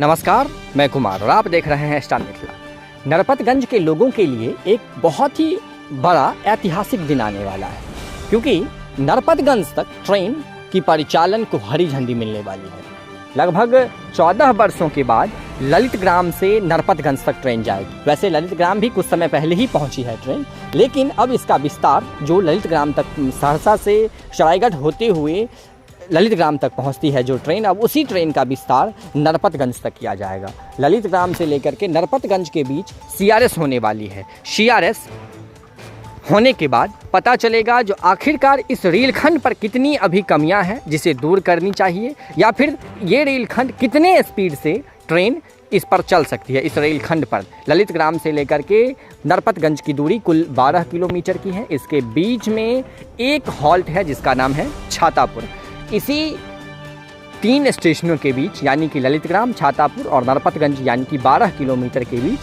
नमस्कार, मैं कुमार और आप देख रहे हैं स्टार मिथिला। नरपतगंज के लोगों के लिए एक बहुत ही बड़ा ऐतिहासिक दिन आने वाला है, क्योंकि नरपतगंज तक ट्रेन की परिचालन को हरी झंडी मिलने वाली है। लगभग 14 वर्षों के बाद ललितग्राम से नरपतगंज तक ट्रेन जाएगी। वैसे ललितग्राम भी कुछ समय पहले ही पहुंची है ट्रेन, लेकिन अब इसका विस्तार जो ललितग्राम तक सहरसा से सरायगढ़ होते हुए ललितग्राम तक पहुंचती है जो ट्रेन, अब उसी ट्रेन का विस्तार नरपतगंज तक किया जाएगा। ललितग्राम से लेकर के नरपतगंज के बीच सीआरएस होने वाली है। सीआरएस होने के बाद पता चलेगा जो आखिरकार इस रेलखंड पर कितनी अभी कमियां हैं जिसे दूर करनी चाहिए, या फिर ये रेलखंड कितने स्पीड से ट्रेन इस पर चल सकती है। इस रेलखंड पर ललितग्राम से लेकर के नरपतगंज की दूरी कुल 12 किलोमीटर की है। इसके बीच में एक हॉल्ट है जिसका नाम है छातापुर। इसी 3 स्टेशनों के बीच यानी कि ललितग्राम, छातापुर और नरपतगंज यानी कि 12 किलोमीटर के बीच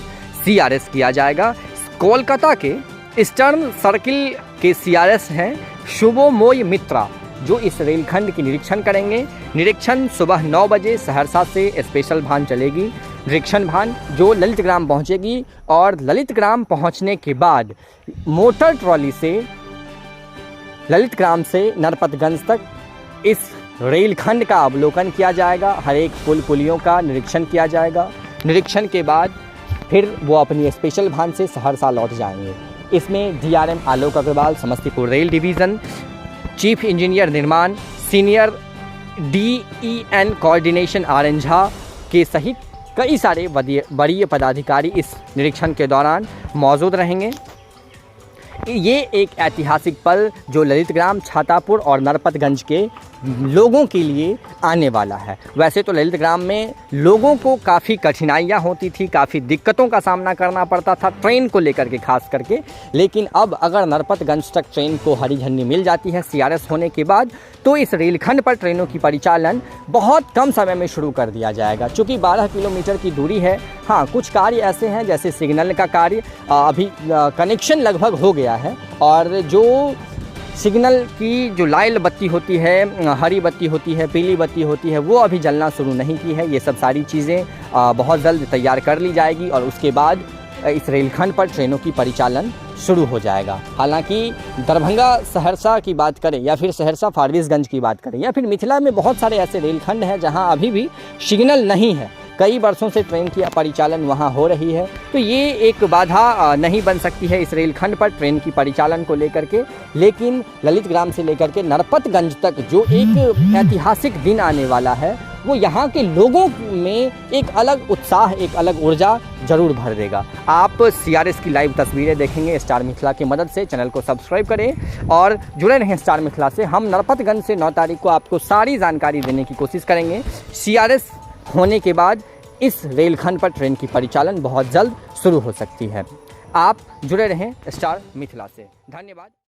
सीआरएस किया जाएगा। कोलकाता के ईस्टर्न सर्किल के सीआरएस हैं शुभोमोय मित्रा, जो इस रेलखंड की निरीक्षण करेंगे। निरीक्षण सुबह 9 बजे सहरसा से स्पेशल भान चलेगी, निरीक्षण भान जो ललितग्राम पहुंचेगी, और ललितग्राम पहुंचने के बाद मोटर ट्रॉली से ललितग्राम से नरपतगंज तक इस रेलखंड का अवलोकन किया जाएगा। हर एक पुल पुलियों का निरीक्षण किया जाएगा। निरीक्षण के बाद फिर वो अपनी स्पेशल भान से सहरसा लौट जाएंगे। इसमें DRM Alok Agrawal, Samastipur rail division, chief engineer निर्माण, senior DEN coordination R Jha के सहित कई सारे वरीय पदाधिकारी इस निरीक्षण के दौरान मौजूद रहेंगे। ये एक ऐतिहासिक पल जो ललितग्राम, छातापुर और नरपतगंज के लोगों के लिए आने वाला है। वैसे तो ललितग्राम में लोगों को काफ़ी कठिनाइयाँ होती थी, काफ़ी दिक्कतों का सामना करना पड़ता था ट्रेन को लेकर के खास करके, लेकिन अब अगर नरपतगंज तक ट्रेन को हरी झंडी मिल जाती है सीआरएस होने के बाद, तो इस रेलखंड पर ट्रेनों की परिचालन बहुत कम समय में शुरू कर दिया जाएगा। चूँकि 12 किलोमीटर की दूरी है। हाँ, कुछ कार्य ऐसे हैं जैसे सिग्नल का कार्य, अभी कनेक्शन लगभग हो गया है, और जो सिग्नल की जो लाल बत्ती होती है, हरी बत्ती होती है, पीली बत्ती होती है, वो अभी जलना शुरू नहीं की है। ये सब सारी चीज़ें बहुत जल्द तैयार कर ली जाएगी और उसके बाद इस रेलखंड पर ट्रेनों की परिचालन शुरू हो जाएगा। हालांकि दरभंगा सहरसा की बात करें या फिर सहरसा फारबिसगंज की बात करें या फिर मिथिला में बहुत सारे ऐसे रेलखंड हैं जहां अभी भी सिग्नल नहीं है। कई वर्षों से ट्रेन की परिचालन वहां हो रही है, तो ये एक बाधा नहीं बन सकती है इस रेलखंड पर ट्रेन की परिचालन को लेकर के। लेकिन ललितग्राम से लेकर के नरपतगंज तक जो एक ऐतिहासिक दिन आने वाला है, वो यहाँ के लोगों में एक अलग उत्साह, एक अलग ऊर्जा जरूर भर देगा। आप सीआरएस की लाइव तस्वीरें देखेंगे स्टार मिथिला की मदद से। चैनल को सब्सक्राइब करें और जुड़े रहें स्टार मिथिला से। हम नरपतगंज से 9 तारीख को आपको सारी जानकारी देने की कोशिश करेंगे। सीआरएस होने के बाद इस रेलखंड पर ट्रेन की परिचालन बहुत जल्द शुरू हो सकती है। आप जुड़े रहें स्टार मिथिला से। धन्यवाद।